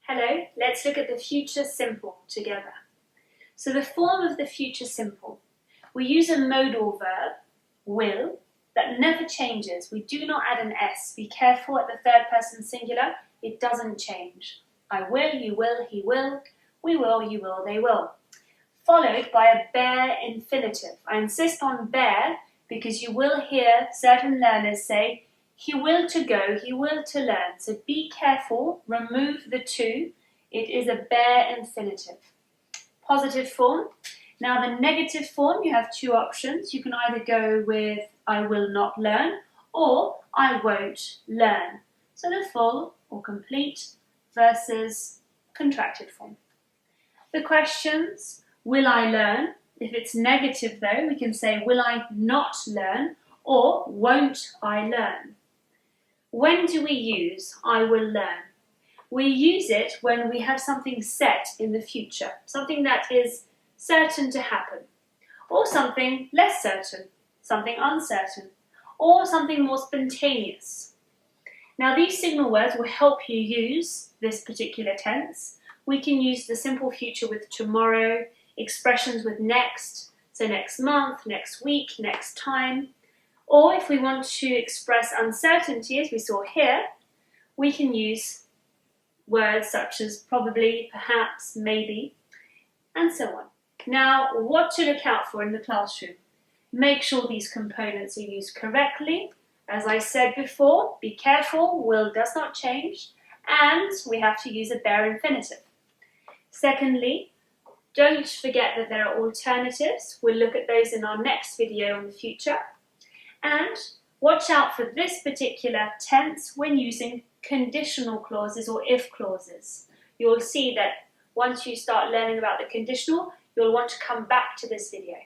Hello, let's look at the future simple together. So the form of the future simple, we use a modal verb, will, that never changes. We do not add an S. Be careful at the third person singular, it doesn't change. I will, you will, he will, we will, you will, they will. Followed by a bare infinitive. I insist on bare because you will hear certain learners say, he will to go, he will to learn. So be careful, remove the to. It is a bare infinitive. Positive form. Now the negative form, you have two options. You can either go with I will not learn or I won't learn. So the full or complete versus contracted form. The questions, will I learn? If it's negative though, we can say will I not learn or won't I learn? When do we use I will learn? We use it when we have something set in the future, something that is certain to happen, or something less certain, something uncertain, or something more spontaneous. Now these signal words will help you use this particular tense. We can use the simple future with tomorrow, expressions with next, so next month, next week, next time. Or if we want to express uncertainty, as we saw here, we can use words such as probably, perhaps, maybe, and so on. Now, what to look out for in the classroom? Make sure these components are used correctly. As I said before, be careful, will does not change, and we have to use a bare infinitive. Secondly, don't forget that there are alternatives. We'll look at those in our next video in the future. And watch out for this particular tense when using conditional clauses or if clauses. You'll see that once you start learning about the conditional, you'll want to come back to this video.